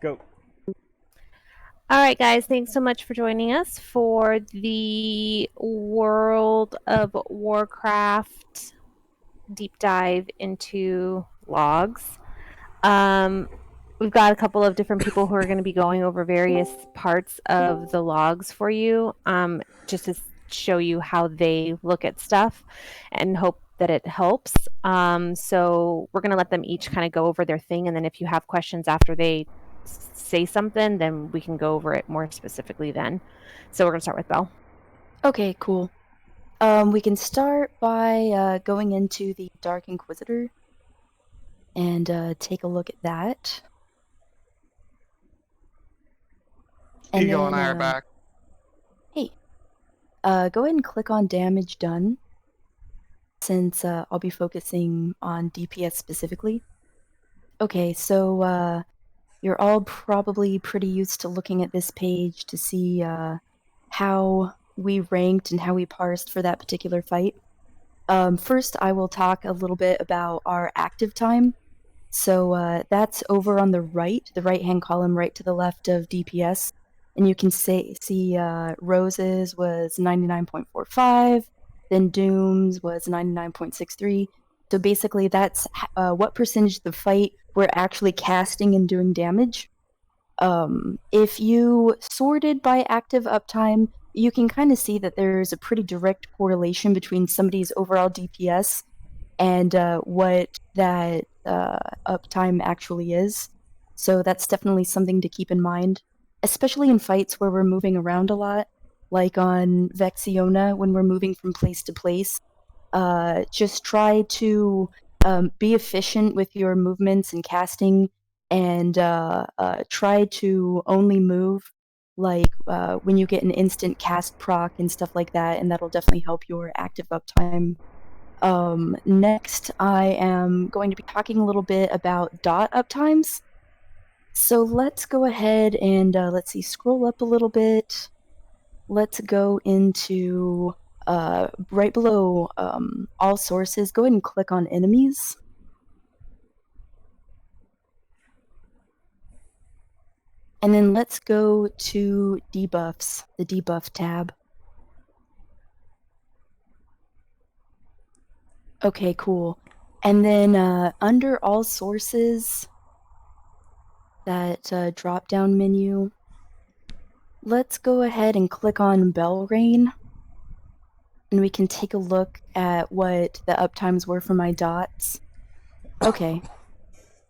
Go. All right, guys, thanks so much for joining us for the World of Warcraft deep dive into logs. Um, we've got a couple of different people who are going to be going over various parts of the logs for you, just to show you how they look at stuff and hope that it helps. So we're going to let them each kind of go over their thing, and then if you have questions after they say something, then we can go over it more specifically then. So we're going to start with Belle. Okay, cool. We can start by going into the Dark Inquisitor and take a look at that. And Eagle and then, I are back. hey, go ahead and click on damage done, since I'll be focusing on DPS specifically. Okay, so you're all probably pretty used to looking at this page to see how we ranked and how we parsed for that particular fight. First, I will talk a little bit about our active time. So that's over on the right-hand column, right to the left of DPS. And you can see Rose's was 99.45, then Doom's was 99.63. So basically that's what percentage of the fight we're actually casting and doing damage. If you sorted by active uptime, you can kind of see that there's a pretty direct correlation between somebody's overall DPS and what that uptime actually is. So that's definitely something to keep in mind, especially in fights where we're moving around a lot, like on Vexiona when we're moving from place to place. Just try to be efficient with your movements and casting, and try to only move like when you get an instant cast proc and stuff like that, and that'll definitely help your active uptime. Next, I am going to be talking a little bit about dot uptimes. So let's go ahead and let's see, scroll up a little bit. Let's go into right below all sources. Go ahead and click on enemies. And then let's go to debuffs, the debuff tab. Okay, cool. And then under all sources, that drop-down menu, let's go ahead and click on Belrain, and we can take a look at what the uptimes were for my dots. Okay,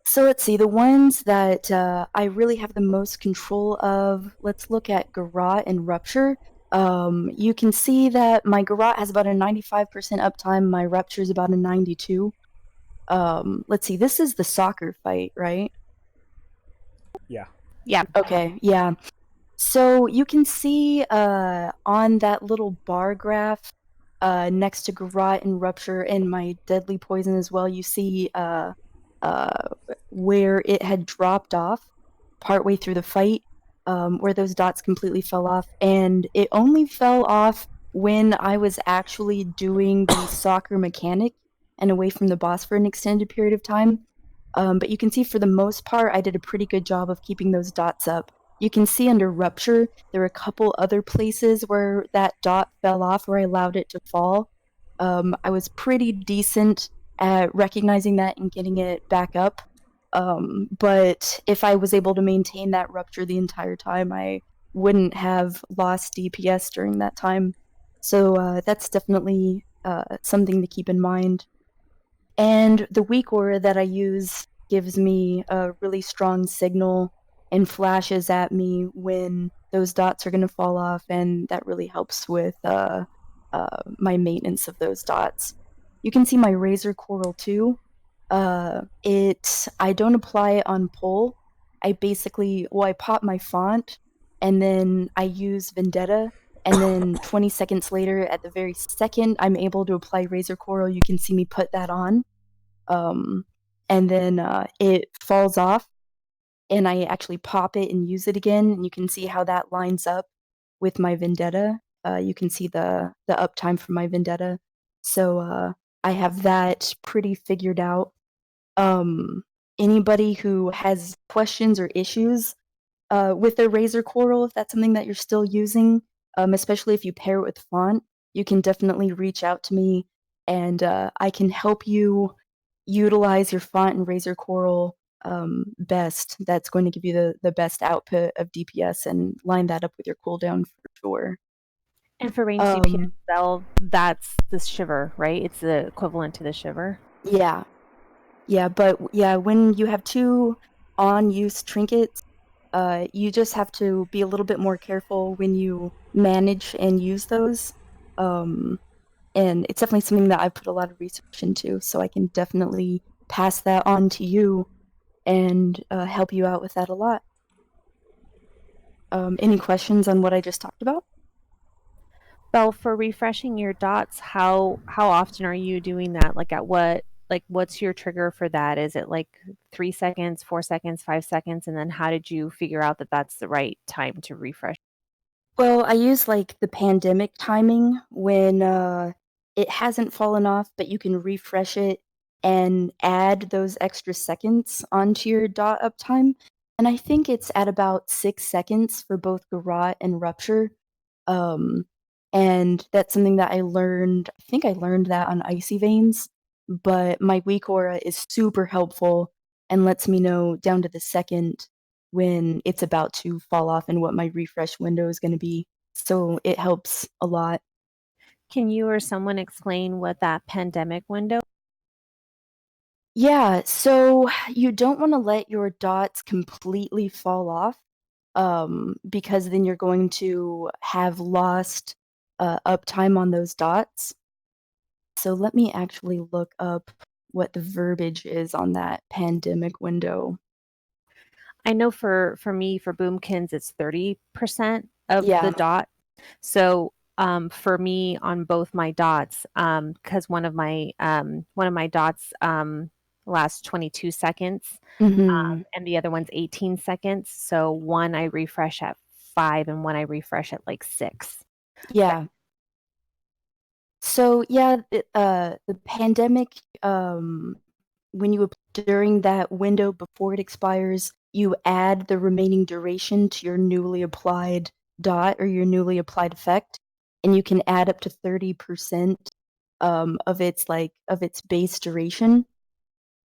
so let's see, the ones that I really have the most control of, let's look at Garrote and Rupture. You can see that my Garrote has about a 95% uptime, my Rupture is about a 92. Let's see, this is the soccer fight, right? Yeah. Yeah. Okay, yeah. So you can see on that little bar graph next to Garrote and Rupture and my Deadly Poison as well, you see where it had dropped off partway through the fight, where those dots completely fell off. And it only fell off when I was actually doing the soccer mechanic and away from the boss for an extended period of time. But you can see for the most part, I did a pretty good job of keeping those dots up. You can see under Rupture, there were a couple other places where that dot fell off where I allowed it to fall. I was pretty decent at recognizing that and getting it back up. But if I was able to maintain that Rupture the entire time, I wouldn't have lost DPS during that time. So that's definitely something to keep in mind. And the weak aura that I use gives me a really strong signal and flashes at me when those dots are going to fall off, and that really helps with my maintenance of those dots. You can see my Razor Coral too. I don't apply it on pull. I pop my font, and then I use Vendetta, and then 20 seconds later, at the very second I'm able to apply Razor Coral, you can see me put that on. And then it falls off, and I actually pop it and use it again, and you can see how that lines up with my Vendetta. You can see the uptime for my Vendetta. So I have that pretty figured out. Anybody who has questions or issues, with the Razor Coral, if that's something that you're still using, especially if you pair it with font, you can definitely reach out to me, and I can help you utilize your font and Razor Coral best. That's going to give you the best output of DPS and line that up with your cooldown for sure. And for range DPS spell, that's the shiver, right? It's the equivalent to the shiver. Yeah. Yeah, but yeah, when you have two on-use trinkets, you just have to be a little bit more careful when you manage and use those. And it's definitely something that I put a lot of research into, so I can definitely pass that on to you and help you out with that a lot. Any questions on what I just talked about? Belle, for refreshing your dots, how often are you doing that? Like at what, like what's your trigger for that? Is it like 3 seconds, 4 seconds, 5 seconds? And then how did you figure out that that's the right time to refresh? Well, I use like the pandemic timing when it hasn't fallen off, but you can refresh it and add those extra seconds onto your dot uptime. And I think it's at about 6 seconds for both Garrot and Rupture. Um, and that's something that I learned. I think I learned that on Icy Veins, but my Weak Aura is super helpful and lets me know down to the second when it's about to fall off and what my refresh window is going to be. So it helps a lot. Can you or someone explain what that pandemic window? Yeah, so you don't want to let your dots completely fall off, because then you're going to have lost uptime on those dots. So let me actually look up what the verbiage is on that pandemic window. I know for me, for Boomkins, it's 30% of Yeah. the dot. So for me on both my dots, because one of my dots lasts 22 seconds, Mm-hmm. and the other one's 18 seconds. So one I refresh at 5, and one I refresh at like 6. Yeah. So yeah, the pandemic, when you during that window before it expires, you add the remaining duration to your newly applied dot or your newly applied effect, and you can add up to 30% of its base duration.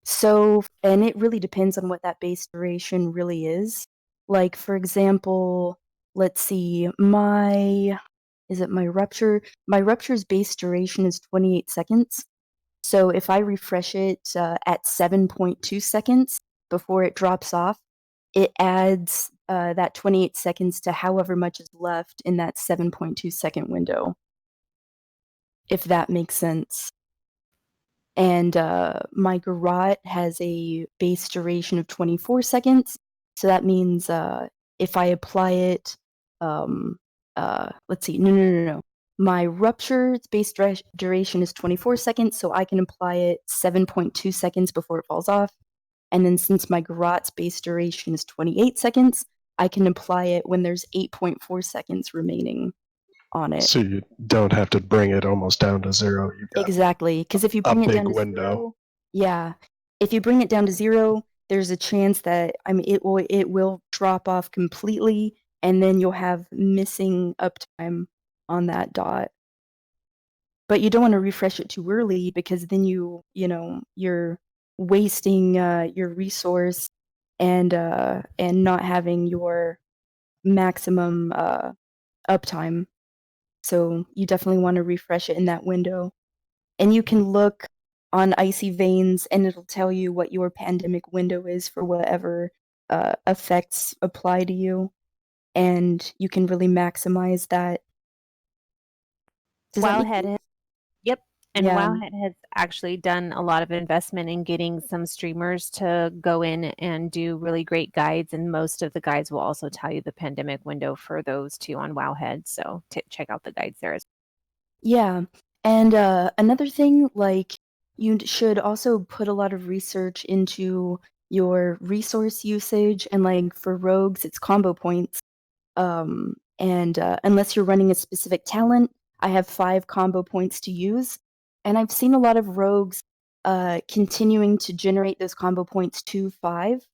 So, and it really depends on what that base duration really is. Like, for example, let's see, is it my rupture? My rupture's base duration is 28 seconds. So if I refresh it at 7.2 seconds before it drops off, it adds that 28 seconds to however much is left in that 7.2 second window, if that makes sense. And my Garrot has a base duration of 24 seconds. So that means if I apply it, let's see, no. My Rupture's base duration is 24 seconds, so I can apply it 7.2 seconds before it falls off. And then since my Garrot's base duration is 28 seconds, I can apply it when there's 8.4 seconds remaining on it. So you don't have to bring it almost down to zero. You got Exactly, because if you a bring it big down to window. zero, yeah, if you bring it down to zero, there's a chance that it will drop off completely, and then you'll have missing uptime on that dot. But you don't want to refresh it too early because then you're wasting your resource and not having your maximum uptime. So you definitely want to refresh it in that window. And you can look on Icy Veins and it'll tell you what your pandemic window is for whatever effects apply to you. And you can really maximize that. Does that make Wowhead sense? Yep. And Yeah. Wowhead has actually done a lot of investment in getting some streamers to go in and do really great guides. And most of the guides will also tell you the pandemic window for those two on Wowhead. So check out the guides there as well. Yeah. And another thing, like, you should also put a lot of research into your resource usage. And, like, for rogues, it's combo points. And unless you're running a specific talent, I have 5 combo points to use. And I've seen a lot of rogues continuing to generate those combo points to 5.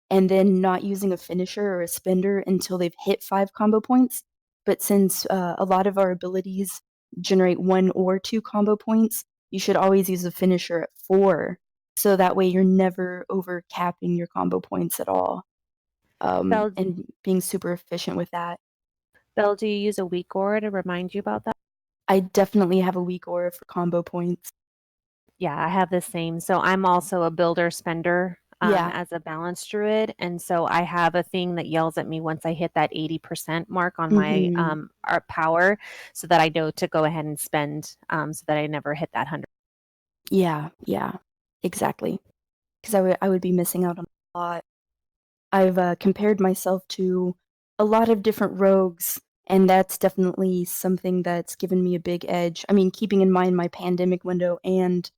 and then not using a finisher or a spender until they've hit 5 combo points. But since a lot of our abilities generate 1 or 2 combo points, you should always use a finisher at 4. So that way you're never over capping your combo points at all. Belle, And being super efficient with that. Belle, do you use a weak aura to remind you about that? I definitely have a weak aura for combo points. Yeah, I have the same. So I'm also a builder spender Yeah. as a balance druid. And so I have a thing that yells at me once I hit that 80% mark on my art power so that I know to go ahead and spend so that I never hit that 100. Yeah, exactly. Because I would be missing out on a lot. I've compared myself to a lot of different rogues, and that's definitely something that's given me a big edge. I mean, keeping in mind my pandemic window and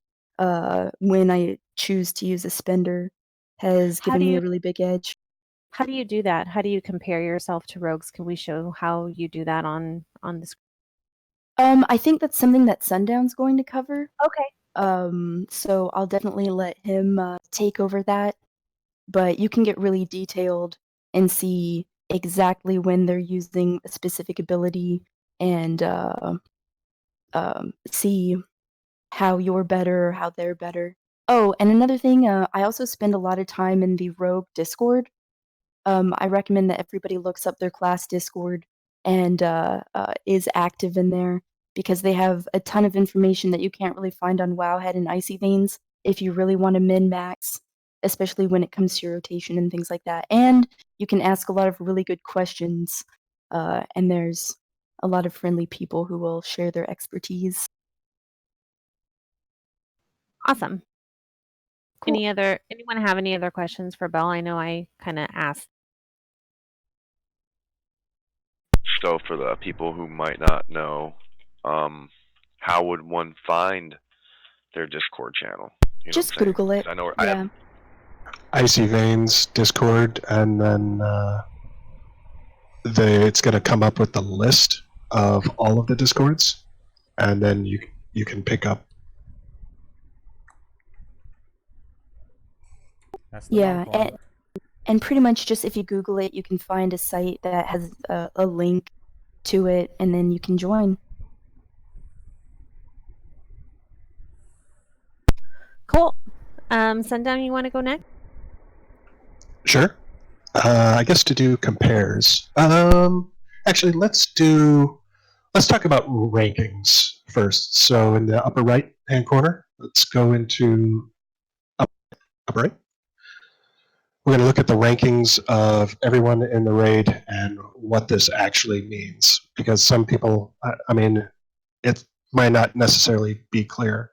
when I choose to use a spender has given me a really big edge. How do you do that? How do you compare yourself to rogues? Can we show how you do that on the screen? I think that's something that Sundown's going to cover. Okay. So I'll definitely let him take over that. But you can get really detailed and see exactly when they're using a specific ability and see how you're better or how they're better. Oh, and another thing, I also spend a lot of time in the Rogue Discord. I recommend that everybody looks up their class Discord and is active in there because they have a ton of information that you can't really find on Wowhead and Icy Veins if you really want to min-max, especially when it comes to your rotation and things like that. And you can ask a lot of really good questions, and there's a lot of friendly people who will share their expertise. Awesome. Cool. Anyone have any other questions for Belle? I know I kind of asked. So for the people who might not know, how would one find their Discord channel? You know Just what I'm saying? Google it. 'Cause I know Yeah. Icy Veins Discord, and then it's going to come up with the list of all of the Discords, and then you can pick up. That's the Yeah, monk one. and pretty much just if you Google it, you can find a site that has a link to it, and then you can join. Cool. Sundown, you want to go next? Sure. I guess to do compares. Actually, let's talk about rankings first. So in the upper right hand corner, let's go into upper right. We're going to look at the rankings of everyone in the raid and what this actually means, because some people, I mean, it might not necessarily be clear.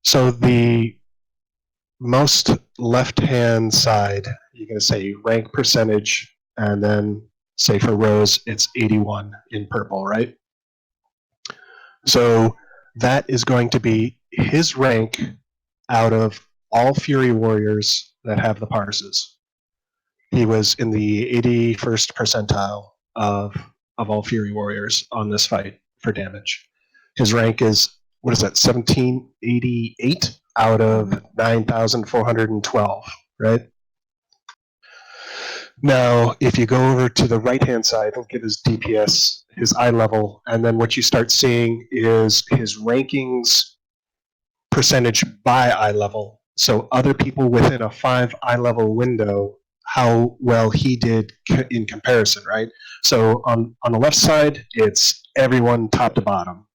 So the most left-hand side, you're going to say rank percentage, and then say for Rose, it's 81 in purple, right? So that is going to be his rank out of all Fury Warriors that have the parses. He was in the 81st percentile of all Fury Warriors on this fight for damage. His rank is, what is that, 1788 out of 9,412, right? Now, if you go over to the right-hand side, look at his DPS, his eye level, and then what you start seeing is his rankings percentage by eye level. So other people within a 5 eye level window, how well he did in comparison, right? So on the left side, it's everyone top to bottom,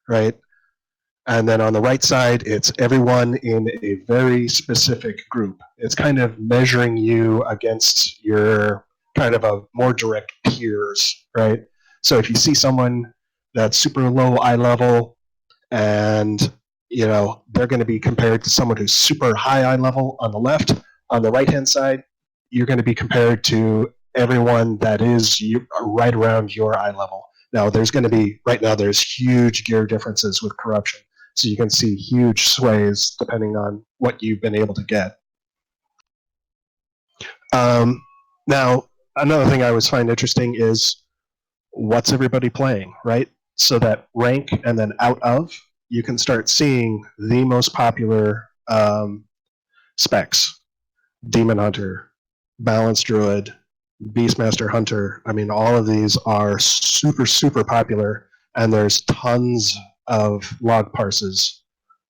right? And then on the right side, it's everyone in a very specific group. It's kind of measuring you against your kind of a more direct peers, right? So if you see someone that's super low eye level and they're going to be compared to someone who's super high eye level on the left. On the right hand side, you're going to be compared to everyone that is right around your eye level. Now there's going to be, right now there's huge gear differences with corruption, so you can see huge sways depending on what you've been able to get. Now another thing I always find interesting is what's everybody playing, right? So that rank and then out of, you can start seeing the most popular specs. Demon Hunter, Balance Druid, Beastmaster Hunter. I mean, all of these are super, super popular, and there's tons of log parses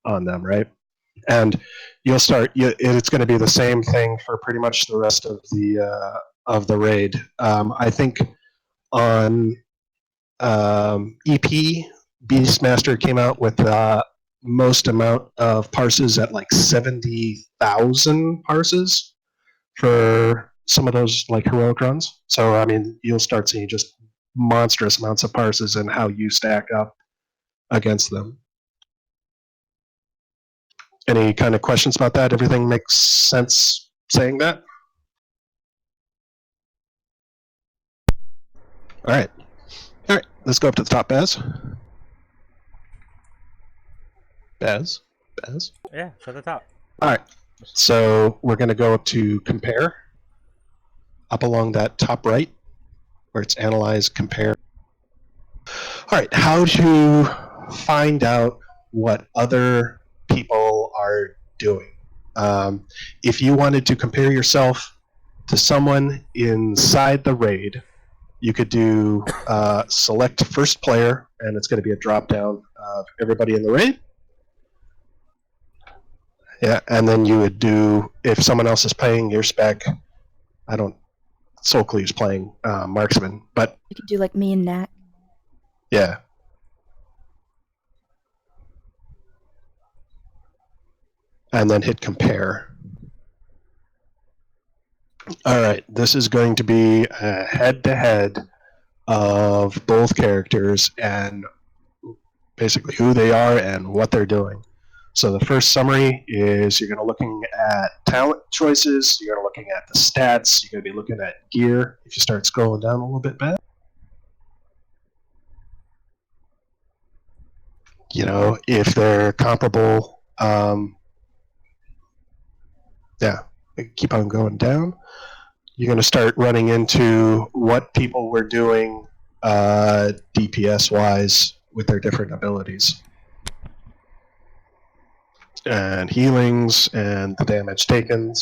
on them, right? And it's going to be the same thing for pretty much the rest of the raid. I think on EP, Beastmaster came out with the most amount of parses at like 70,000 parses for some of those like heroic runs. So I mean, you'll start seeing just monstrous amounts of parses and how you stack up against them. Any kind of questions about that? Everything makes sense saying that? All right. All right, let's go up to the top, Baz. Baz? Yeah, it's at the top. All right, so we're going to go up to compare, up along that top right, where it's analyze, compare. All right, how to find out what other people are doing. If you wanted to compare yourself to someone inside the raid, you could do select first player, and it's going to be a drop down of everybody in the raid. Yeah, and then you would do, if someone else is playing your spec, Soulcleave's playing Marksman, but You could do like me and Nat. yeah. And then hit compare. All right, this is going to be a head-to-head of both characters and basically who they are and what they're doing. So the first summary is you're going to looking at talent choices, you're going to looking at the stats, you're going to be looking at gear. If you start scrolling down a little bit back, you know, if they're comparable, keep on going down. You're going to start running into what people were doing DPS-wise with their different abilities. And healings and the damage taken.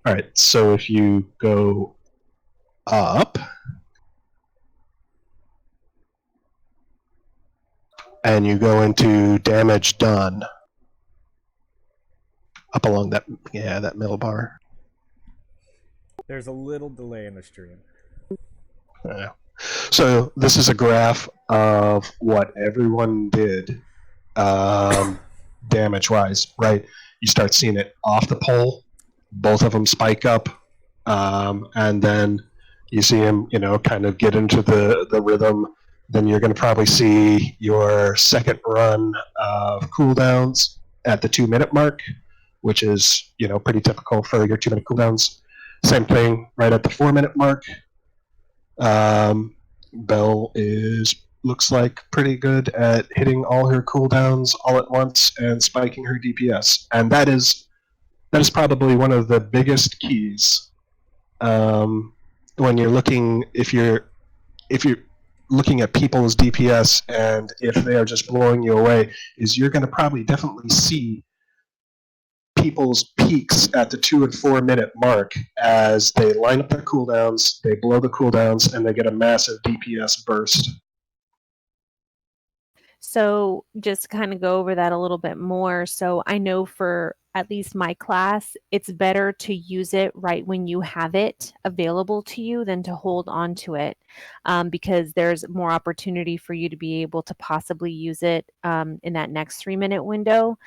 All right, so if you go up and you go into damage done, up along that middle bar. There's a little delay in the stream. So this is a graph of what everyone did damage-wise, right? You start seeing it off the pole, both of them spike up, and then you see them, you know, kind of get into the rhythm. Then you're going to probably see your second run of cooldowns at the 2-minute mark, which is, you know, pretty typical for your 2-minute cooldowns. Same thing right at the 4-minute mark. Belle looks like pretty good at hitting all her cooldowns all at once and spiking her DPS, and that is probably one of the biggest keys when you're looking, if you're looking at people's DPS and if they are just blowing you away, is you're going to probably definitely see people's peaks at the 2 and 4 minute mark as they line up their cooldowns, they blow the cooldowns, and they get a massive DPS burst. So just to kind of go over that a little bit more. So I know for at least my class, it's better to use it right when you have it available to you than to hold on to it, because there's more opportunity for you to be able to possibly use it in that next 3-minute window.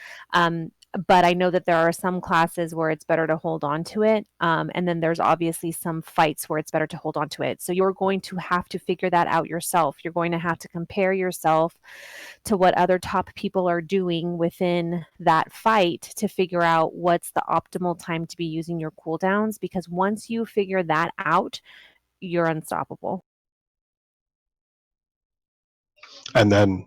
But I know that there are some classes where it's better to hold on to it. And then there's obviously some fights where it's better to hold on to it. So you're going to have to figure that out yourself. You're going to have to compare yourself to what other top people are doing within that fight to figure out what's the optimal time to be using your cooldowns. Because once you figure that out, you're unstoppable. And then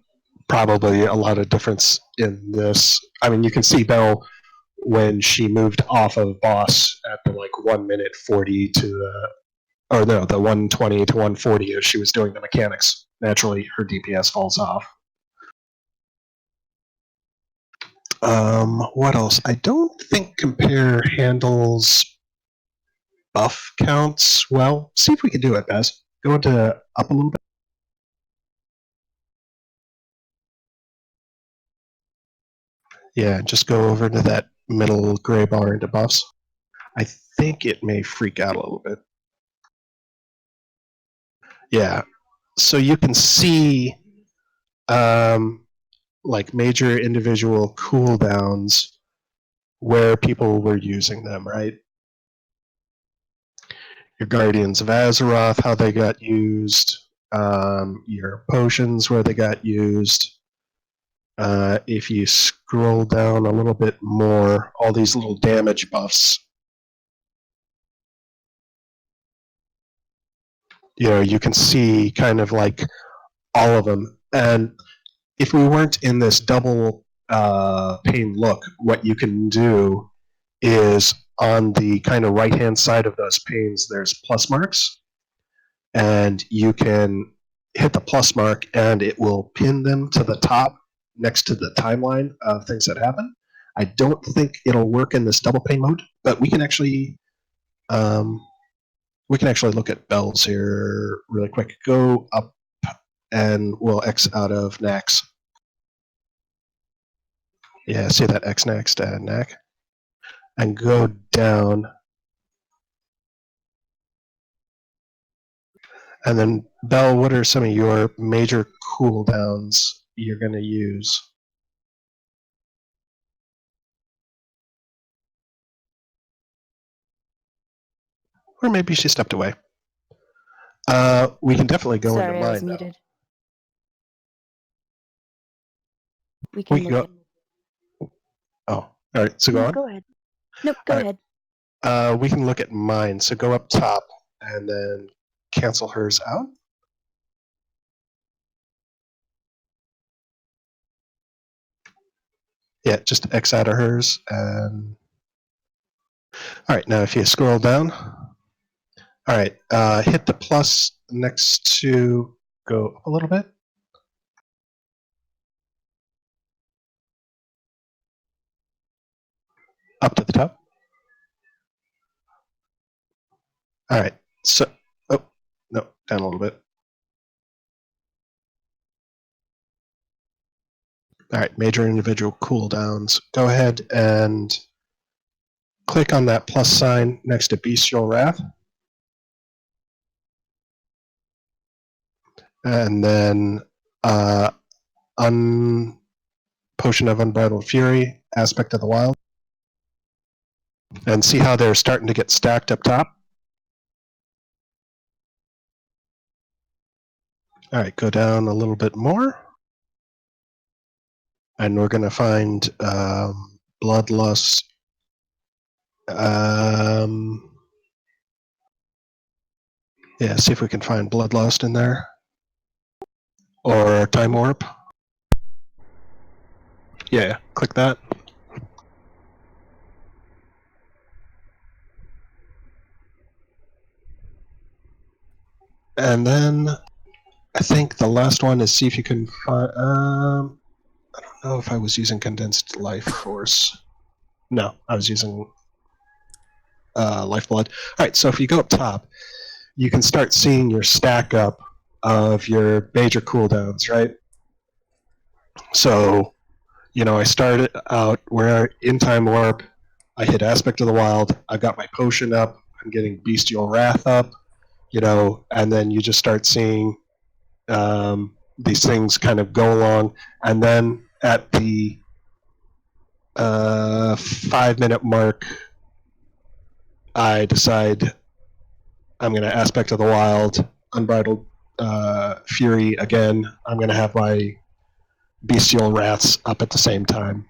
probably a lot of difference in this. I mean, you can see Belle when she moved off of boss at the like 1 minute 40 to or no, the 120 to 140 as she was doing the mechanics. Naturally, her DPS falls off. What else? I don't think compare handles buff counts well. See if we can do it, Baz. Go into up a little bit. Yeah, just go over to that middle gray bar into buffs. I think it may freak out a little bit. Yeah, so you can see like major individual cooldowns where people were using them, right? Your Guardians of Azeroth, how they got used, your potions, where they got used. If you scroll down a little bit more, all these little damage buffs, you can see kind of like all of them. And if we weren't in this double pane look, what you can do is on the kind of right-hand side of those panes, there's plus marks, and you can hit the plus mark, and it will pin them to the top next to the timeline of things that happen. I don't think it'll work in this double pane mode, but we can actually look at bells here really quick. Go up, and we'll X out of Nax. Yeah, see that X next and Nac, and go down. And then, Bell, what are some of your major cooldowns you're going to use? Or maybe she stepped away. We can definitely go Sorry, into I was mine, muted. We We can can look Oh, all right, so at... go No, on. go ahead. Nope, go All right. ahead. We can look at mine. So go up top and then cancel hers out. Yeah, just X out of hers. And all right, now if you scroll down, all right, hit the plus next to, go up a little bit. Up to the top. All right, so, oh, no, down a little bit. All right, major individual cooldowns. Go ahead and click on that plus sign next to Bestial Wrath. And then Potion of Unbridled Fury, Aspect of the Wild. And see how they're starting to get stacked up top? All right, go down a little bit more. And we're going to find Bloodlust. Yeah, see if we can find Bloodlust in there. Or Time Warp. Yeah, click that. And then I think the last one is see if you can find. I don't know if I was using Condensed Life Force. No, I was using Lifeblood. All right, so if you go up top, you can start seeing your stack up of your major cooldowns, right? So, I started out where in Time Warp, I hit Aspect of the Wild, I got my potion up, I'm getting Bestial Wrath up, and then you just start seeing these things kind of go along, and then at the 5-minute mark, I decide I'm going to Aspect of the Wild, Unbridled Fury again. I'm going to have my Bestial Wraths up at the same time.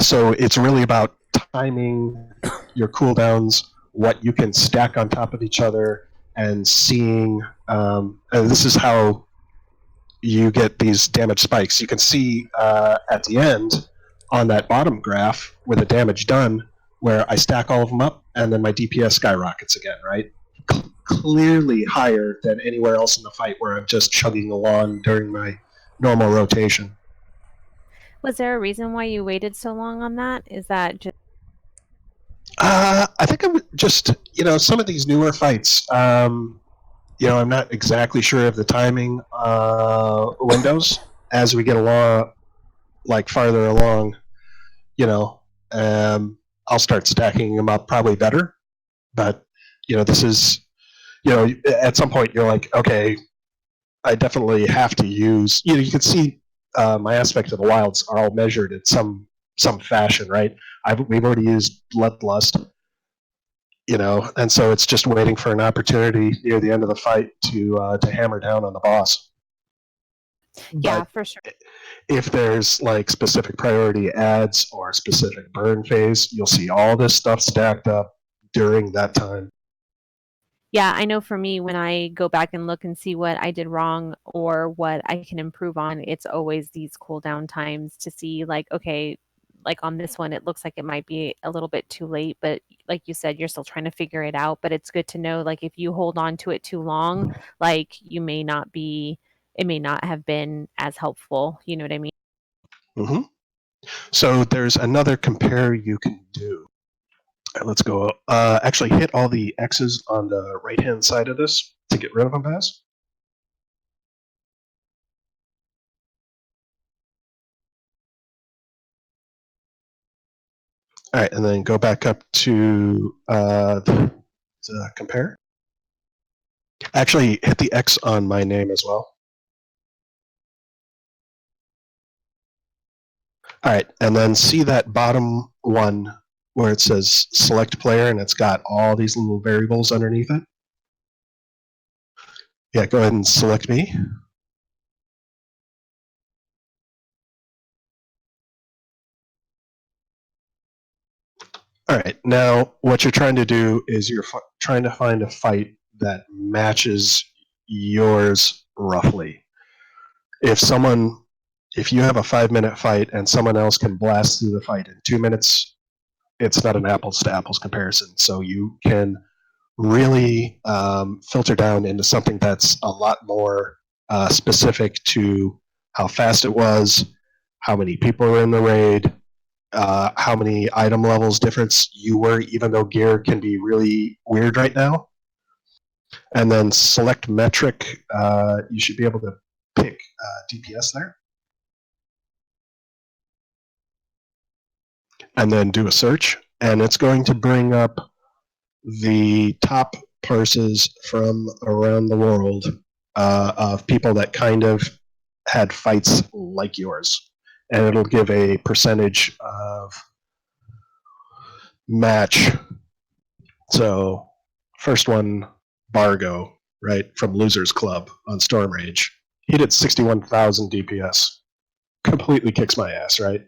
So it's really about timing your cooldowns, what you can stack on top of each other, and seeing. And this is how you get these damage spikes. You can see at the end on that bottom graph with the damage done, where I stack all of them up, and then my DPS skyrockets again, right? Clearly higher than anywhere else in the fight where I'm just chugging along during my normal rotation. Was there a reason why you waited so long on that? Is that just I think I would just, some of these newer fights, I'm not exactly sure of the timing windows as we get along, like farther along, you know, I'll start stacking them up probably better. But, this is, at some point you're like, okay, I definitely have to use, you can see my aspect of the wilds are all measured in some fashion, right? We've already used Bloodlust, and so it's just waiting for an opportunity near the end of the fight to hammer down on the boss. Yeah, But for sure. if there's like specific priority ads or specific burn phase, you'll see all this stuff stacked up during that time. Yeah, I know for me, when I go back and look and see what I did wrong or what I can improve on, it's always these cooldown times to see, like, okay, like on this one, it looks like it might be a little bit too late, but like you said, you're still trying to figure it out. But it's good to know, like, if you hold on to it too long, like, it may not have been as helpful. You know what I mean? Mm-hmm. So there's another compare you can do. Let's go. Actually, hit all the X's on the right-hand side of this to get rid of them, Baz. All right, and then go back up to the compare. Actually, hit the X on my name as well. All right, and then see that bottom one where it says select player and it's got all these little variables underneath it? Yeah, go ahead and select me. All right, now what you're trying to do is you're trying to find a fight that matches yours roughly. If you have a 5-minute fight and someone else can blast through the fight in 2 minutes, it's not an apples to apples comparison. So you can really filter down into something that's a lot more specific to how fast it was, how many people were in the raid, how many item levels difference you were, even though gear can be really weird right now. And then select metric. You should be able to pick DPS there. And then do a search. And it's going to bring up the top parses from around the world of people that kind of had fights like yours. And it'll give a percentage of match. So, first one, Bargo, right, from Losers Club on Storm Rage. He did 61,000 DPS. Completely kicks my ass, right?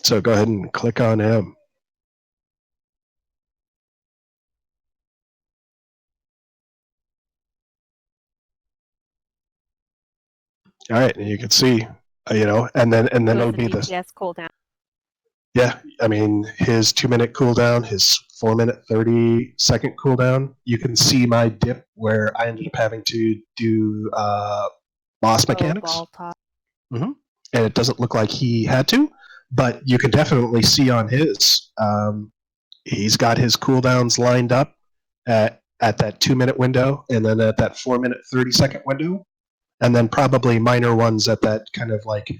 So go ahead and click on him. All right, and you can see, and then So it'll it's a be this. DPS cooldown. Yeah, I mean, his 2-minute cooldown, his 4-minute, 30-second cooldown. You can see my dip where I ended up having to do boss mechanics. Ball top. Mm-hmm. And it doesn't look like he had to, but you can definitely see on his. He's got his cooldowns lined up at that 2-minute window, and then at that 4-minute, 30-second window, and then probably minor ones at that kind of like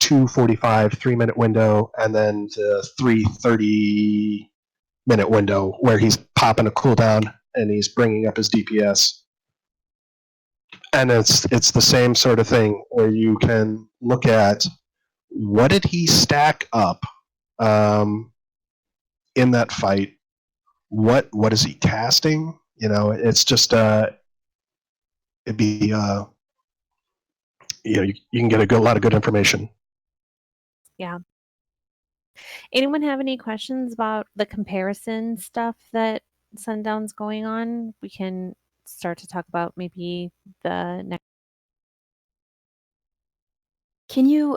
2:45 3-minute window, and then the 3:30-minute window where he's popping a cooldown and he's bringing up his DPS. And it's the same sort of thing where you can look at what did he stack up in that fight. What is he casting? It's just it'd be you can get a lot of good information. Yeah. Anyone have any questions about the comparison stuff that Sundown's going on? We can start to talk about maybe the next. Can you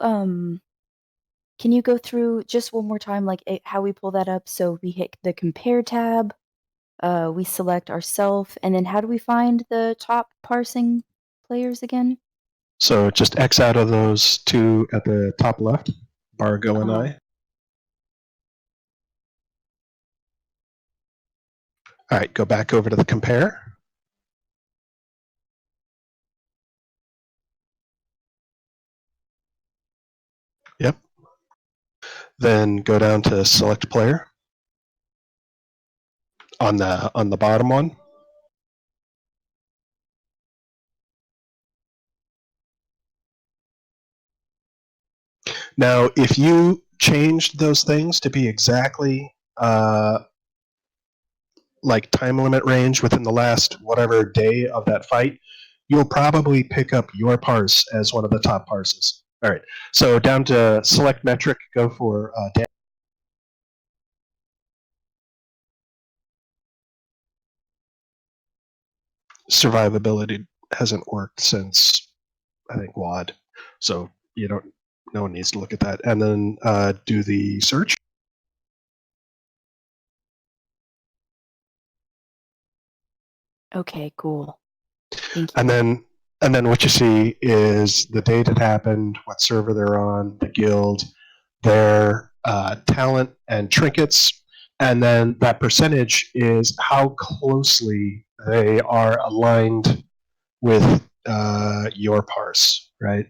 go through just one more time, like how we pull that up? So we hit the compare tab, we select ourself, and then how do we find the top parsing players again? So just X out of those two at the top left, Bargo and I. All right, go back over to the compare. Yep. Then go down to select player on the bottom one. Now, if you changed those things to be exactly like time limit range within the last whatever day of that fight, you'll probably pick up your parse as one of the top parses. All right, so down to select metric, go for survivability hasn't worked since I think WAD, so you don't. No one needs to look at that, and then do the search. Okay, cool. Thank you. And then what you see is the date it happened, what server they're on, the guild, their talent and trinkets, and then that percentage is how closely they are aligned with your parse, right?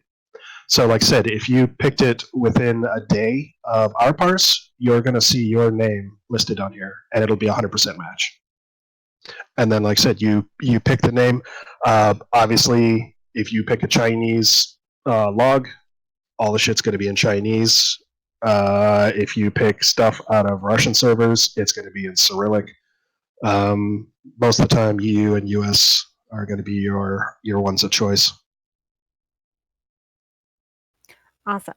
So, like I said, if you picked it within a day of our parse, you're going to see your name listed on here, and it'll be 100% match. And then, like I said, you pick the name. Obviously, if you pick a Chinese log, all the shit's going to be in Chinese. If you pick stuff out of Russian servers, it's going to be in Cyrillic. Most of the time, EU and US are going to be your ones of choice. Awesome.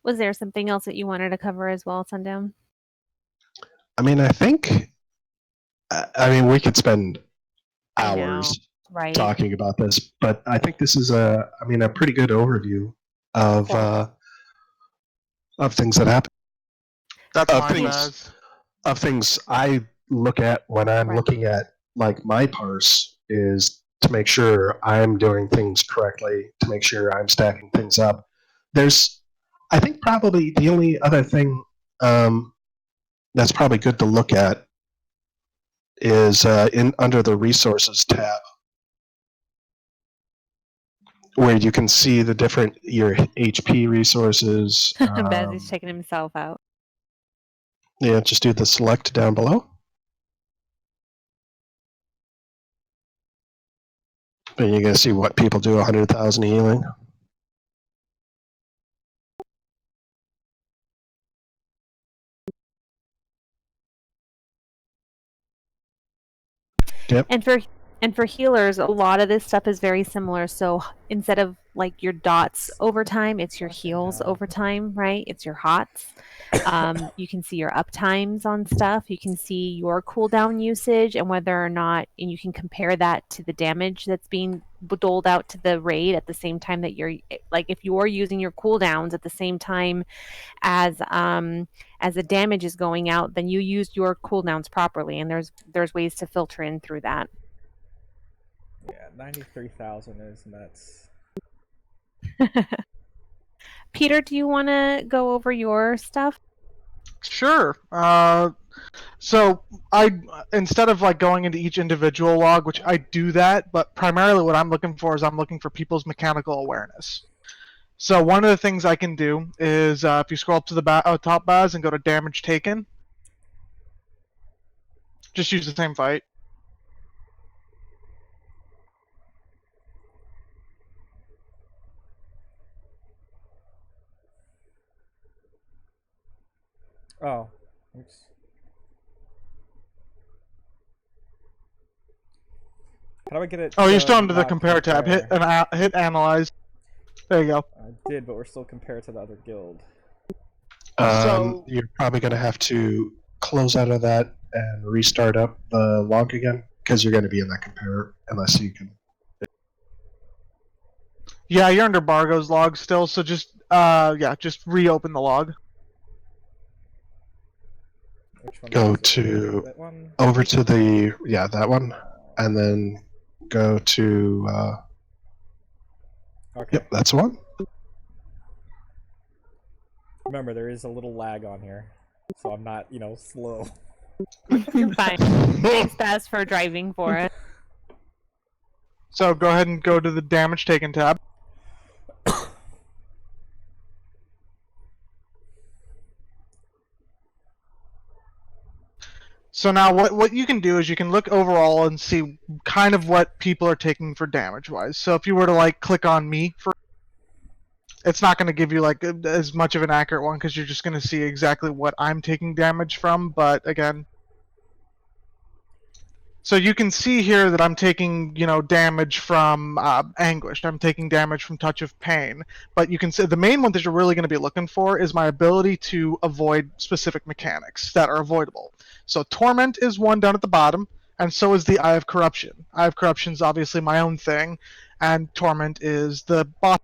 Was there something else that you wanted to cover as well, Sundown? I mean, I think. I mean, we could spend I know, hours right? talking about this, but I think this is a pretty good overview of Cool. of things that happen. That's Of fine, things, Baz. of things I look at when I'm Right. looking at like my parse is to make sure I'm doing things correctly, to make sure I'm stacking things up. There's, I think probably the only other thing that's probably good to look at is in under the resources tab, where you can see the different your HP resources. Baz is checking himself out. Yeah, just do the select down below. And you're going to see what people do 100,000 healing. Yep. And for healers, a lot of this stuff is very similar. So instead of like your dots over time, it's your heals over time, right? It's your hots. You can see your uptimes on stuff. You can see your cooldown usage and whether or not, and you can compare that to the damage that's being doled out to the raid at the same time that you're like, if you're using your cooldowns at the same time as the damage is going out, then you used your cooldowns properly, and there's ways to filter in through that. Yeah, 93,000 is nuts. Peter, do you want to go over your stuff? Sure. So I, instead of like going into each individual log, which I do that, but primarily what I'm looking for is I'm looking for people's mechanical awareness. So one of the things I can do is if you scroll up to the top Baz and go to damage taken, just use the same fight. Oh, oops. How do I get it? Oh, you're to still under the not compare tab. Hit analyze. There you go. I did, but we're still compared to the other guild. So- You're probably going to have to close out of that and restart up the log again, because you're going to be in that compare unless you can. Yeah, you're under Bargo's log still, so just just reopen the log. Which one? Go is it? to That one? over to the that one, and then go to Okay. yep, that's the one. Remember, there is a little lag on here, so I'm not, slow. You're fine. Thanks, Baz, for driving for us. So go ahead and go to the damage taken tab. So now what you can do is you can look overall and see kind of what people are taking for damage wise. So if you were to like click on me for, it's not going to give you like as much of an accurate one because you're just going to see exactly what I'm taking damage from. But again, so you can see here that I'm taking, damage from anguish. I'm taking damage from touch of pain. But you can see the main one that you're really going to be looking for is my ability to avoid specific mechanics that are avoidable. So torment is one down at the bottom, and so is the Eye of Corruption. Eye of Corruption is obviously my own thing, and torment is the boss.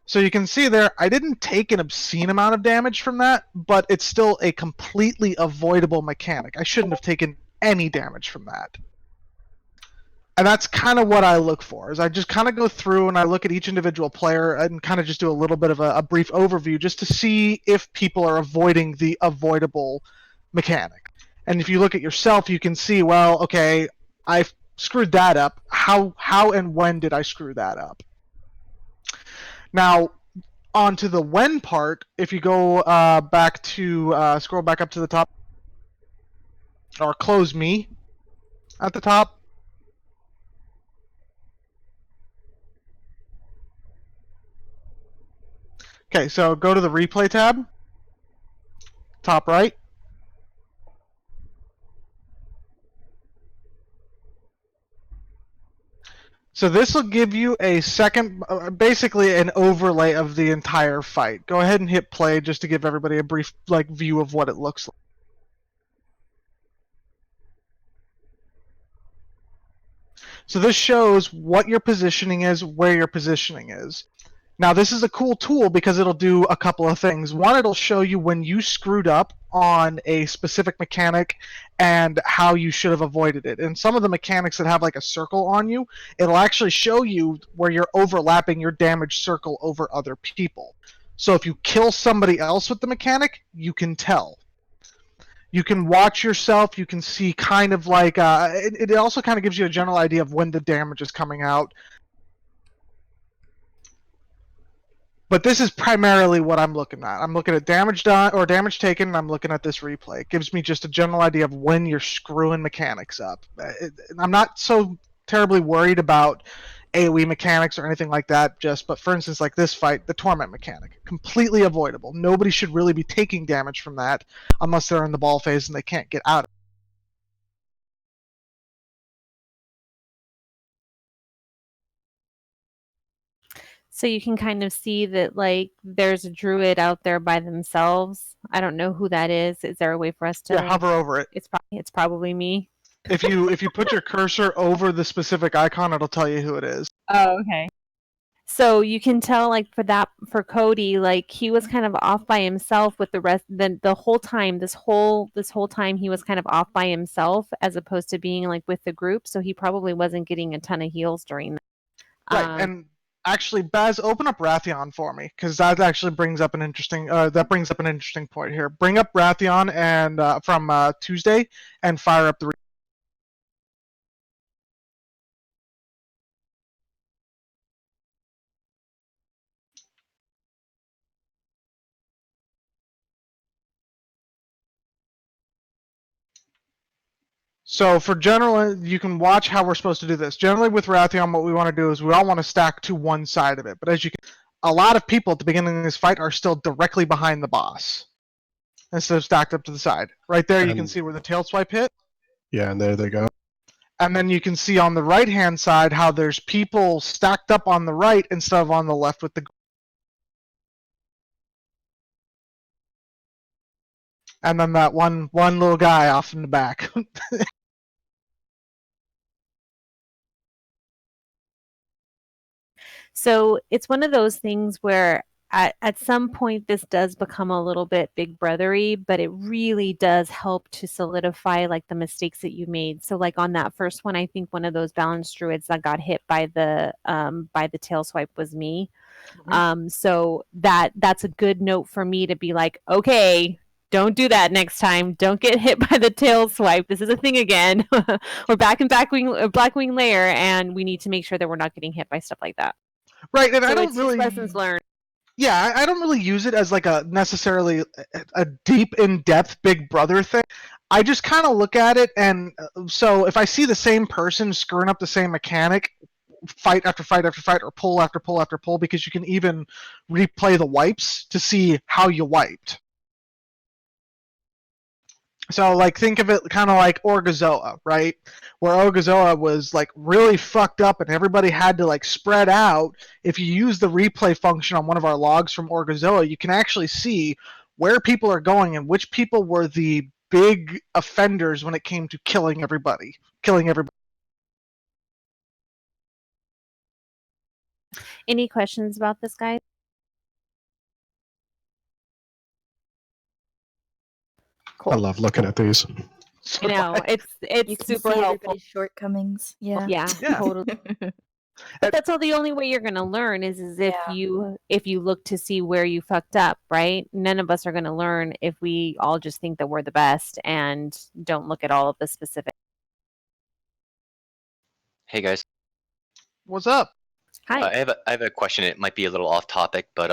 So you can see there, I didn't take an obscene amount of damage from that, but it's still a completely avoidable mechanic. I shouldn't have taken any damage from that. And that's kind of what I look for, is I just kind of go through and I look at each individual player and kind of just do a little bit of a brief overview just to see if people are avoiding the avoidable mechanic. And if you look at yourself, you can see, well, okay, I screwed that up. How and when did I screw that up? Now, on to the when part, if you go back to, scroll back up to the top, or close me at the top, okay, so go to the replay tab, top right. So this will give you a second, basically an overlay of the entire fight. Go ahead and hit play just to give everybody a brief view of what it looks like. So this shows what your positioning is, where your positioning is. Now this is a cool tool because it'll do a couple of things. One, it'll show you when you screwed up on a specific mechanic and how you should have avoided it. And some of the mechanics that have like a circle on you, it'll actually show you where you're overlapping your damage circle over other people. So if you kill somebody else with the mechanic, you can tell. You can watch yourself, you can see kind of like, it also kind of gives you a general idea of when the damage is coming out. But this is primarily what I'm looking at. I'm looking at damage done or damage taken, and I'm looking at this replay. It gives me just a general idea of when you're screwing mechanics up. I'm not so terribly worried about AoE mechanics or anything like that. But for instance, like this fight, the torment mechanic, completely avoidable. Nobody should really be taking damage from that unless they're in the ball phase and they can't get out of it. So you can kind of see that like there's a druid out there by themselves. I don't know who that is. Is there a way for us to? Yeah, hover over it. It's probably me. If you put your cursor over the specific icon, it'll tell you who it is. Oh, okay. So you can tell like for Cody, like he was kind of off by himself with the rest. Then the whole time, this whole time, he was kind of off by himself as opposed to being like with the group. So he probably wasn't getting a ton of heals during that. Right, and actually, Baz, open up Wrathion for me, because that actually brings up an interesting point here. Bring up Wrathion and from Tuesday and fire up the. So for general, you can watch how we're supposed to do this. Generally with Wrathion, what we want to do is we all want to stack to one side of it. But as you can, a lot of people at the beginning of this fight are still directly behind the boss instead of stacked up to the side. Right there, you can see where the tail swipe hit. Yeah, and there they go. And then you can see on the right-hand side how there's people stacked up on the right instead of on the left with the. And then that one little guy off in the back. So it's one of those things where at some point this does become a little bit big brothery, but it really does help to solidify like the mistakes that you made. So like on that first one, I think one of those balanced druids that got hit by the tail swipe was me. So that's a good note for me to be like, okay, Don't do that next time. Don't get hit by the tail swipe. This is a thing again. We're back in Blackwing Lair, and we need to make sure that we're not getting hit by stuff like that. Right, and So I don't it's just really lessons learned. Yeah, I don't really use it as like a necessarily a deep in-depth Big Brother thing. I just kind of look at it, and so if I see the same person screwing up the same mechanic, fight after fight after fight, or pull after pull after pull, because you can even replay the wipes to see how you wiped. So, like, think of it kind of like Orgazoa, right? Where Orgazoa was, like, really fucked up and everybody had to, like, spread out. If you use the replay function on one of our logs from Orgazoa, you can actually see where people are going and which people were the big offenders when it came to killing everybody. Any questions about this, guys? Cool. I love looking at these. So, You know, like, it's You can super see helpful. everybody's shortcomings. Yeah. Yeah, Yeah. totally. But that's all the only way you're going to learn is if Yeah. you look to see where you fucked up, right? None of us are going to learn if we all just think that we're the best and don't look at all of the specifics. Hey guys, What's up? Hi. I have a question. It might be a little off topic, but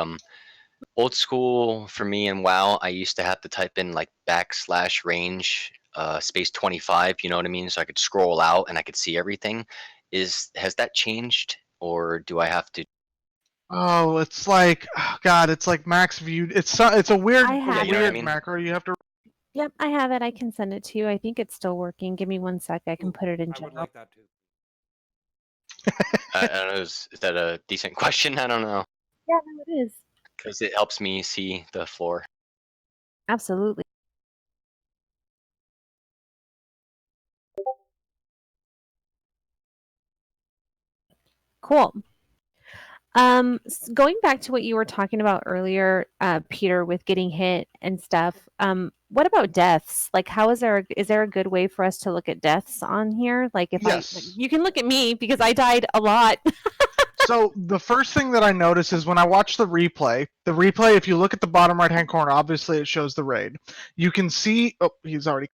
old school for me in WoW, I used to have to type in like /range space 25. You know what I mean? So I could scroll out and I could see everything. Has that changed, or do I have to? Oh, it's like, oh God, it's like max viewed. It's a weird, I have you know what I weird mean? macro. You have to. Yep, I have it. I can send it to you. I think it's still working. Give me 1 sec. I can put it in I would general. like that too. I don't know. Is that a decent question? I don't know, Yeah, no, it is. because it helps me see the floor. Absolutely. Cool. Going back to what you were talking about earlier, Peter, with getting hit and stuff. What about deaths? Like, is there a good way for us to look at deaths on here? Like, Yes. you can look at me because I died a lot. So the first thing that I notice is when I watch the replay, if you look at the bottom right-hand corner, obviously it shows the raid. You can see, oh, he's already,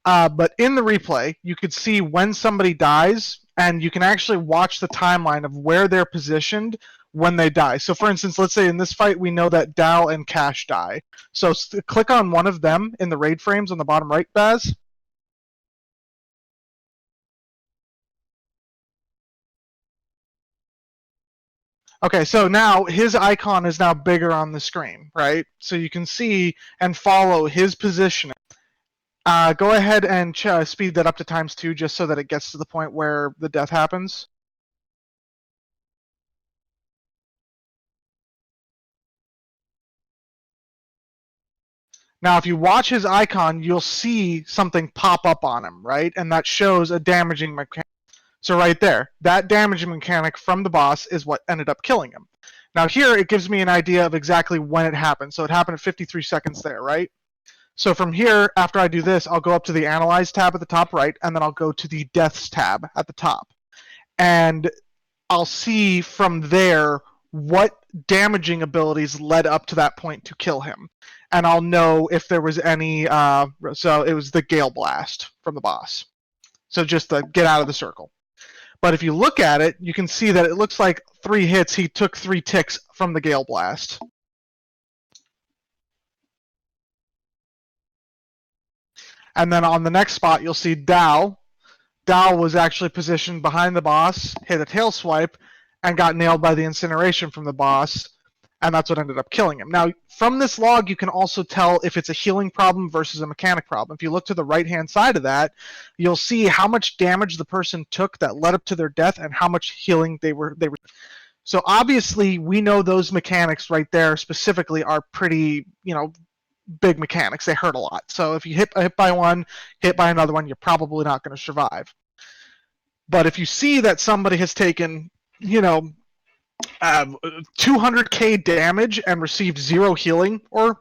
but in the replay, you could see when somebody dies, and you can actually watch the timeline of where they're positioned when they die. So for instance, let's say in this fight, we know that Dal and Cash die. So click on one of them in the raid frames on the bottom right, Baz. Okay, so now his icon is now bigger on the screen, right? So you can see and follow his positioning. Go ahead and speed that up to ×2 just so that it gets to the point where the death happens. Now, if you watch his icon, you'll see something pop up on him, right? And that shows a damaging mechanic. So right there, that damaging mechanic from the boss is what ended up killing him. Now here, it gives me an idea of exactly when it happened. So it happened at 53 seconds there, right? So from here, after I do this, I'll go up to the Analyze tab at the top right, and then I'll go to the Deaths tab at the top. And I'll see from there what damaging abilities led up to that point to kill him. And I'll know if there was any, so it was the Gale Blast from the boss. So just to get out of the circle. But if you look at it, you can see that it looks like 3 hits, he took 3 ticks from the Gale Blast. And then on the next spot, you'll see Dal. Dal was actually positioned behind the boss, hit a tail swipe, and got nailed by the incineration from the boss. And that's what ended up killing him. Now, from this log, you can also tell if it's a healing problem versus a mechanic problem. If you look to the right-hand side of that, you'll see how much damage the person took that led up to their death and how much healing they were. So obviously, we know those mechanics right there specifically are pretty, big mechanics. They hurt a lot. So if you hit by one, hit by another one, you're probably not going to survive. But if you see that somebody has taken, 200k damage and received 0 healing or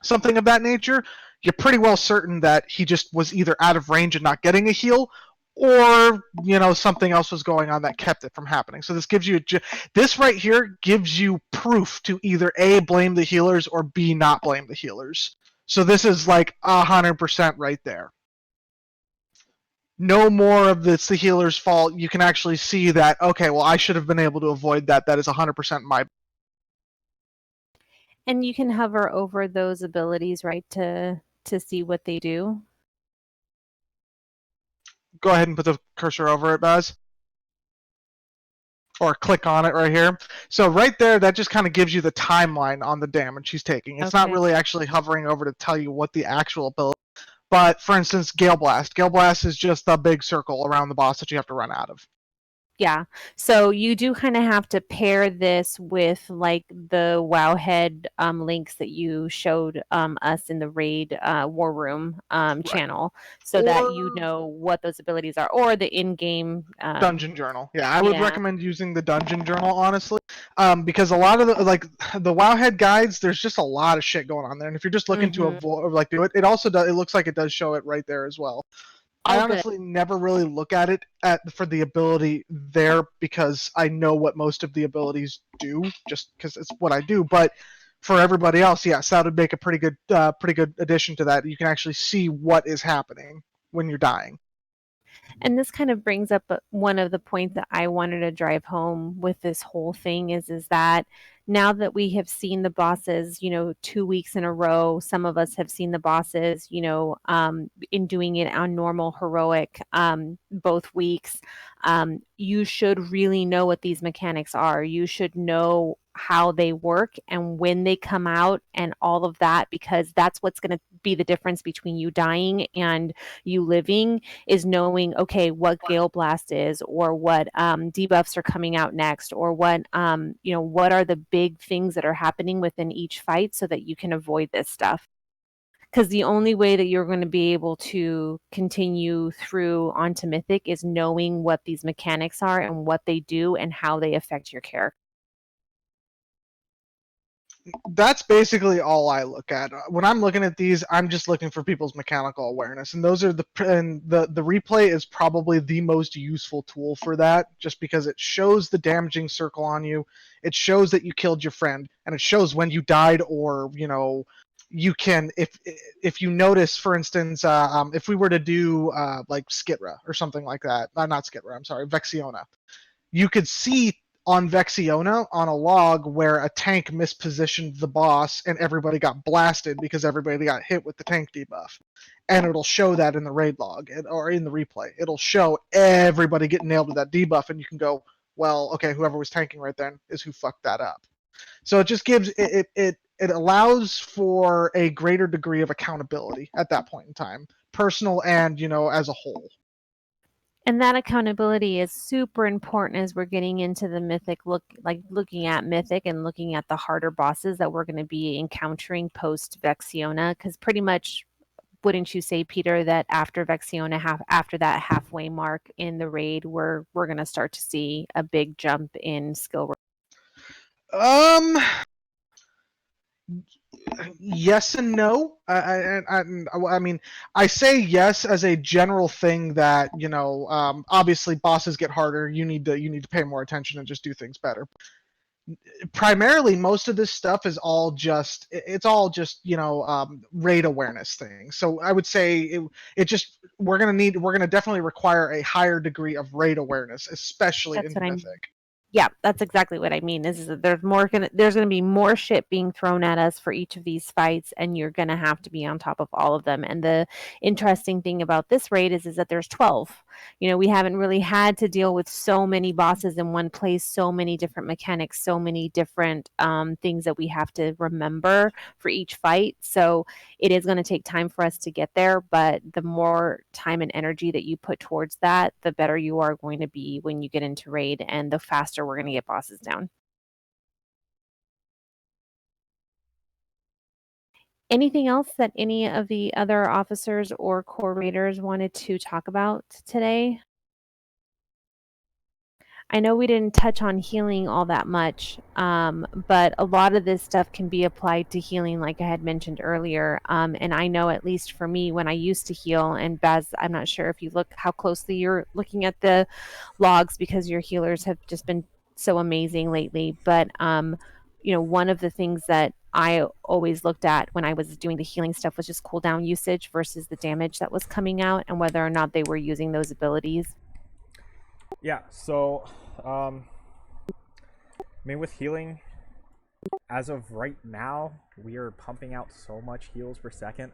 something of that nature, you're pretty well certain that he just was either out of range and not getting a heal, or something else was going on that kept it from happening. So this right here gives you proof to either A, blame the healers, or B, not blame the healers. So this is like 100% right there. No more of it's the healer's fault. You can actually see that, okay, well, I should have been able to avoid that. That is 100% my. And you can hover over those abilities, right, to see what they do. Go ahead and put the cursor over it, Baz. Or click on it right here. So right there, that just kind of gives you the timeline on the damage he's taking. It's not Okay. really actually hovering over to tell you what the actual ability. But for instance, Gale Blast. Gale Blast is just a big circle around the boss that you have to run out of. Yeah. So you do kind of have to pair this with like the Wowhead links that you showed us in the raid war room channel, so that you know what those abilities are, or the in-game dungeon journal. Yeah, I would recommend using the dungeon journal, honestly, because a lot of the Wowhead guides, there's just a lot of shit going on there, and if you're just looking to avoid like do it, it also does. It looks like it does show it right there as well. I honestly never really look at it for the ability there because I know what most of the abilities do, just because it's what I do. But for everybody else, yes, that would make a pretty good addition to that. You can actually see what is happening when you're dying. And this kind of brings up one of the points that I wanted to drive home with this whole thing is that now that we have seen the bosses, 2 weeks in a row, some of us have seen the bosses, in doing it on normal heroic both weeks. You should really know what these mechanics are. You should know how they work and when they come out and all of that, because that's what's going to be the difference between you dying and you living, is knowing, okay, what Gale Blast is, or what debuffs are coming out next, or what what are the big things that are happening within each fight, so that you can avoid this stuff. Because the only way that you're going to be able to continue through onto Mythic is knowing what these mechanics are and what they do and how they affect your character. That's basically all I look at. When I'm looking at these, I'm just looking for people's mechanical awareness, and those are the replay is probably the most useful tool for that, just because it shows the damaging circle on you, it shows that you killed your friend, and it shows when you died, or you can, if you notice, for instance, if we were to do like Skitra or something like that, not Skitra, I'm sorry, Vexiona, you could see on Vexiona on a log where a tank mispositioned the boss and everybody got blasted because everybody got hit with the tank debuff. And it'll show that in the raid log or in the replay. It'll show everybody getting nailed with that debuff, and you can go, well, okay, whoever was tanking right then is who fucked that up. So it just gives it allows for a greater degree of accountability at that point in time, personal and as a whole. And that accountability is super important as we're getting into the Mythic looking at Mythic and looking at the harder bosses that we're going to be encountering post Vexiona, because pretty much, wouldn't you say, Peter, that after Vexiona, after that halfway mark in the raid, we're going to start to see a big jump in skill? Yes and no. I mean, I say yes as a general thing that obviously bosses get harder. You need to pay more attention and just do things better. Primarily, most of this stuff is all just raid awareness things. So I would say we're gonna definitely require a higher degree of raid awareness, especially in Mythic. Yeah, that's exactly what I mean. Is that there's going to be more shit being thrown at us for each of these fights, and you're going to have to be on top of all of them. And the interesting thing about this raid is that there's 12. We haven't really had to deal with so many bosses in one place, so many different mechanics, so many different things that we have to remember for each fight. So it is going to take time for us to get there, but the more time and energy that you put towards that, the better you are going to be when you get into raid, and the faster we're going to get bosses down. Anything else that any of the other officers or core raiders wanted to talk about today? I know we didn't touch on healing all that much, but a lot of this stuff can be applied to healing, like I had mentioned earlier. And I know, at least for me, when I used to heal, and Baz, I'm not sure if you look how closely you're looking at the logs, because your healers have just been so amazing lately. But one of the things that I always looked at when I was doing the healing stuff was just cooldown usage versus the damage that was coming out and whether or not they were using those abilities. Yeah, so I mean, with healing, as of right now, we are pumping out so much heals per second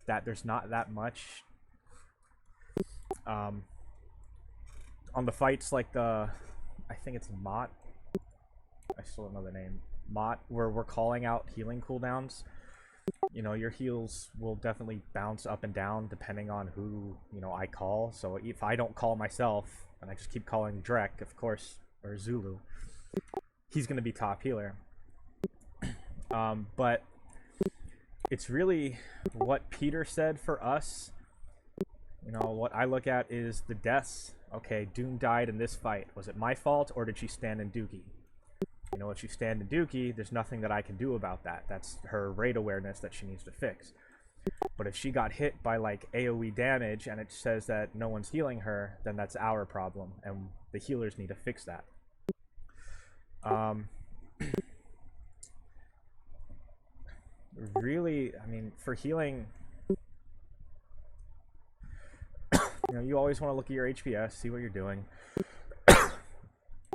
that there's not that much on the fights like I think it's Mott. I still don't know the name. Mott, where we're calling out healing cooldowns. You know, your heals will definitely bounce up and down depending on who, you know, I call. So if I don't call myself and I just keep calling Drek, of course, or Zulu, he's going to be top healer. But it's really what Peter said for us. You know, what I look at is the deaths. Okay, Doom died in this fight. Was it my fault or did she stand in Dookie? You know, if she stand in Dookie, there's nothing that I can do about that. That's her raid awareness that she needs to fix. But if she got hit by like AoE damage and it says that no one's healing her, then that's our problem, and the healers need to fix that. Really, I mean, for healing, you know, you always want to look at your HPS, see what you're doing.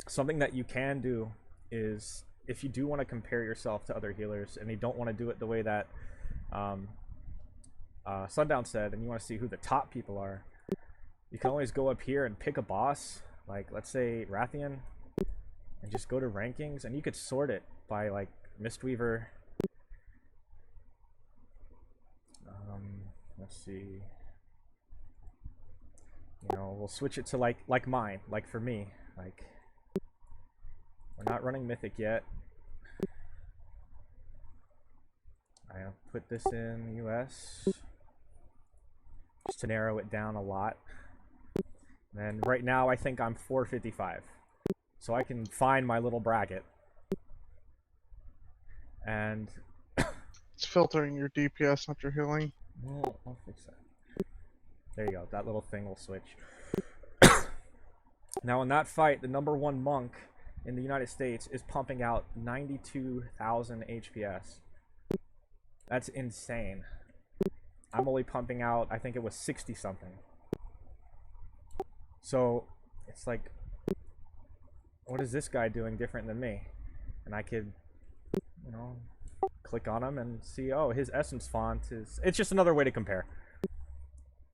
Something that you can do is, if you do want to compare yourself to other healers and you don't want to do it the way that Sundown said, and you want to see who the top people are, you can always go up here and pick a boss, like let's say Rathian, and just go to rankings, and you could sort it by like Mistweaver. Let's see. You know, we'll switch it to like mine, like for me, like we're not running Mythic yet. I'll put this in US just to narrow it down a lot. And right now I think I'm 455. So I can find my little bracket. And It's filtering your DPS, not your healing. well, I'll fix that. There you go. That little thing will switch. Now in that fight, the #1 monk in the United States is pumping out 92,000 HPS. That's insane. I'm only pumping out, I think it was 60 something. So it's like, what is this guy doing different than me? And I could, you know, click on him and see, oh, his essence font is, it's just another way to compare.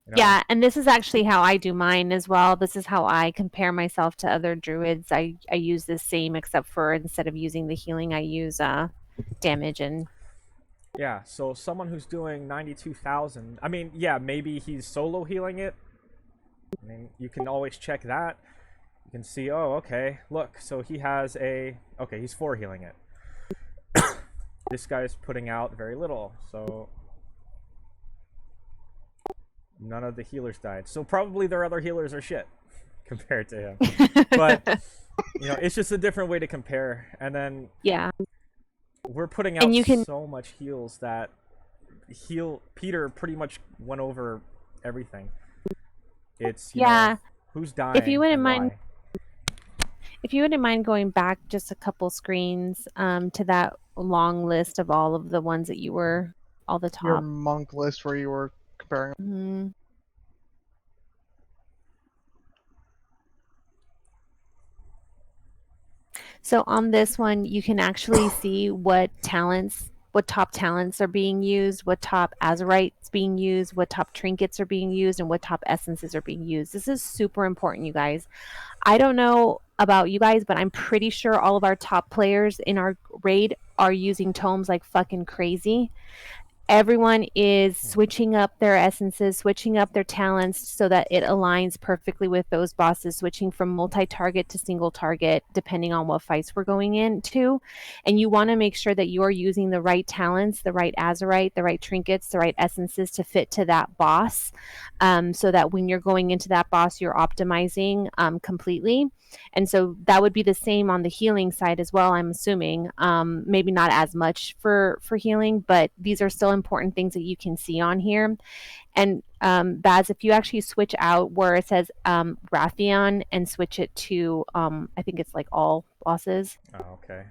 You know? Yeah, and this is actually how I do mine as well. This is how I compare myself to other druids. I use the same, except for instead of using the healing, I use damage and... Yeah, so someone who's doing 92,000, I mean, yeah, maybe he's solo healing it. I mean, you can always check that. You can see, oh, okay, look, so he has a, okay, he's 4 healing it. This guy's putting out very little, so none of the healers died. So probably their other healers are shit compared to him. But, you know, it's just a different way to compare. And then yeah, we're putting out you can... so much heals that Peter pretty much went over everything. It's, you know, who's dying. If you wouldn't mind, why. if you wouldn't mind going back just a couple screens to that long list of all of the ones that you were, all the top. Your monk list where you were comparing. Mm-hmm. So on this one, you can actually see what top talents are being used, what top azurites being used, what top trinkets are being used, and what top essences are being used. This is super important, you guys. I don't know about you guys, but I'm pretty sure all of our top players in our raid are using tomes like fucking crazy. Everyone is switching up their essences, switching up their talents so that it aligns perfectly with those bosses, switching from multi-target to single target, depending on what fights we're going into. And you want to make sure that you're using the right talents, the right azurite, the right trinkets, the right essences to fit to that boss, so that when you're going into that boss, you're optimizing completely. And so that would be the same on the healing side as well, I'm assuming. Maybe not as much for healing, but these are still important things that you can see on here. And Baz, if you actually switch out where it says Rathian and switch it to, I think it's like all bosses. Oh, okay.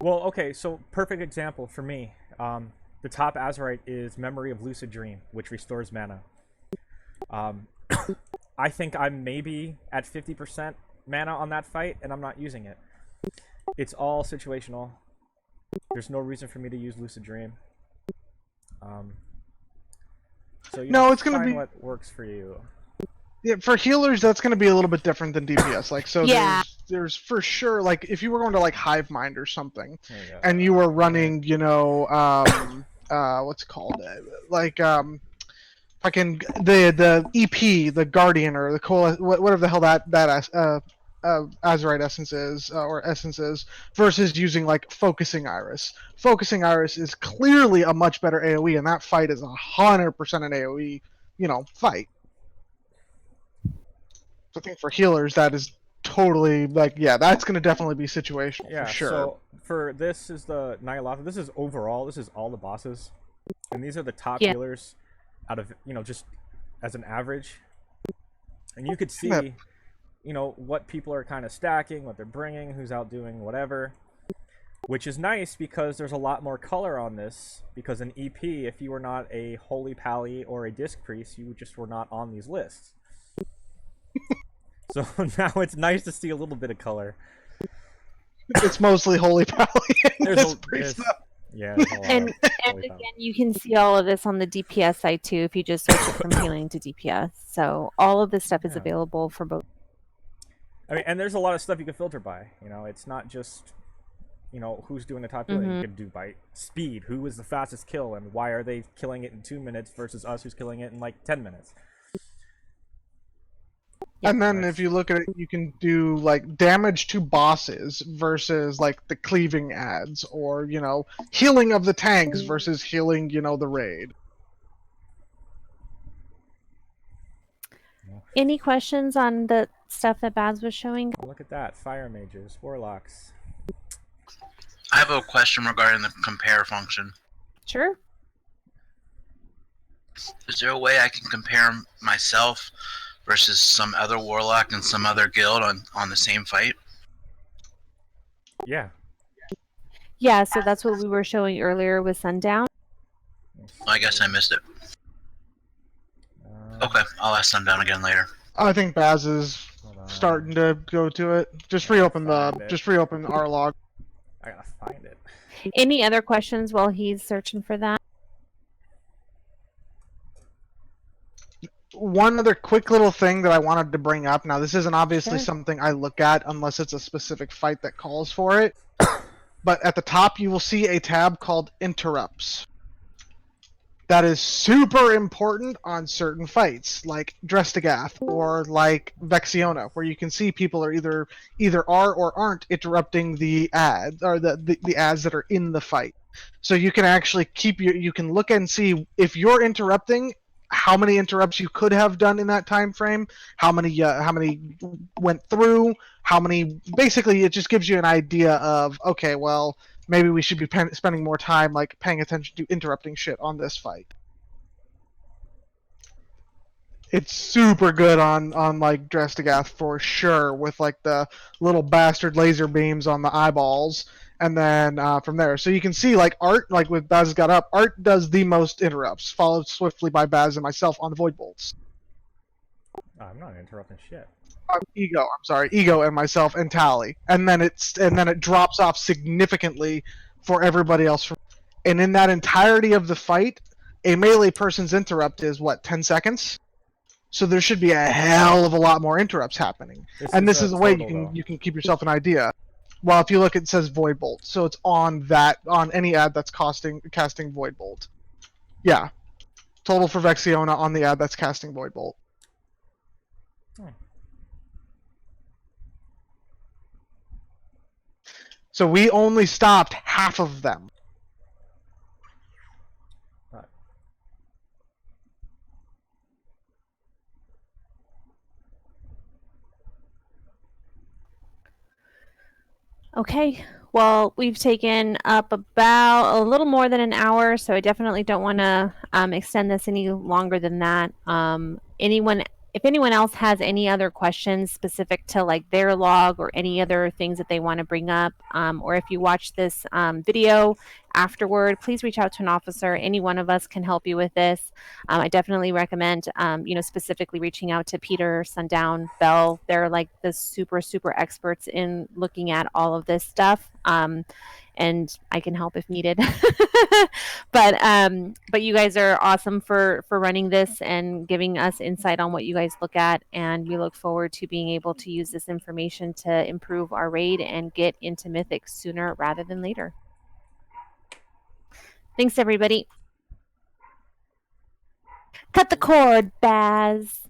Well, okay, so perfect example for me. The top Azerite is Memory of Lucid Dream, which restores mana. Um, I think I'm maybe at 50% mana on that fight, and I'm not using it. It's all situational. There's no reason for me to use Lucid Dream. So No, it's gonna find be what works for you. yeah, for healers. That's gonna be a little bit different than DPS. Like so, Yeah. there's for sure like if you were going to like Hive Mind or something, There you go. and you were running, you know, what's it called, like fucking the EP, the Guardian, or the whatever the hell that Azurite essence is, or essence is, versus using like Focusing Iris. Focusing Iris is clearly a much better AOE, and that fight is 100% an AOE, you know, fight. So I think for healers, that is totally like, yeah, that's gonna definitely be situational Yeah, for sure. so for this is the Nyalotha. This is overall, this is all the bosses. And these are the top Yeah. healers out of, just as an average. And you could see, Yep. what people are kind of stacking, what they're bringing, who's out doing whatever. Which is nice because there's a lot more color on this. Because in EP, if you were not a Holy Pally or a Disc Priest, you just were not on these lists. So now it's nice to see a little bit of color. It's mostly Holy Pally. There's Priest, though. yeah, there's a lot And of and Holy Pally. again, you can see all of this on the DPS side too if you just switch it from healing to DPS. So all of this stuff is Yeah. available for both. I mean, and there's a lot of stuff you can filter by. It's not just, who's doing the top healing. You can do by speed. Who is the fastest kill, and why are they killing it in 2 minutes versus us who's killing it in like 10 minutes? And then Nice. if you look at it, you can do like damage to bosses versus like the cleaving ads, or healing of the tanks versus healing, the raid. Any questions on the stuff that Baz was showing? Look at that. Fire mages, warlocks. I have a question regarding the compare function. Sure. Is there a way I can compare myself versus some other warlock in some other guild on the same fight? Yeah. Yeah, so that's what we were showing earlier with Sundown. I guess I missed it. Okay, I'll ask Sundown again later. I think Baz is Hold on. starting to go to it. Just reopen our log. I gotta find it. Any other questions while he's searching for that? One other quick little thing that I wanted to bring up. Now, this isn't obviously Sure. something I look at unless it's a specific fight that calls for it. But at the top, you will see a tab called Interrupts. That is super important on certain fights, like Drestagath or like Vexiona, where you can see people are either are or aren't interrupting the ads, or the ads that are in the fight. So you can actually you can look and see if you're interrupting, how many interrupts you could have done in that time frame, how many went through, how many. Basically, it just gives you an idea of, okay, well, maybe we should be spending more time like paying attention to interrupting shit on this fight. It's super good on like Drestagath for sure, with like the little bastard laser beams on the eyeballs, and then from there, so you can see like Art, like with Baz got up, Art does the most interrupts, followed swiftly by Baz and myself on the Void Bolts. I'm not interrupting shit. Ego and myself and Tally, and then it drops off significantly for everybody else. And in that entirety of the fight, a melee person's interrupt is what, 10 seconds? So there should be a hell of a lot more interrupts happening. This is a way you can keep yourself an idea. Well, if you look, it says Void Bolt, so it's on any ad that's casting Void Bolt. Yeah, total for Vexiona on the ad that's casting Void Bolt. So we only stopped half of them. Okay. Well, we've taken up about a little more than an hour, so I definitely don't want to extend this any longer than that. Anyone if anyone else has any other questions specific to like their log or any other things that they want to bring up, or if you watch this video afterward, please reach out to an officer. Any one of us can help you with this. I definitely recommend, specifically reaching out to Peter, Sundown, Bell. They're like the super, super experts in looking at all of this stuff. And I can help if needed. But you guys are awesome for running this and giving us insight on what you guys look at, and we look forward to being able to use this information to improve our raid and get into Mythic sooner rather than later. Thanks, everybody. Cut the cord, Baz.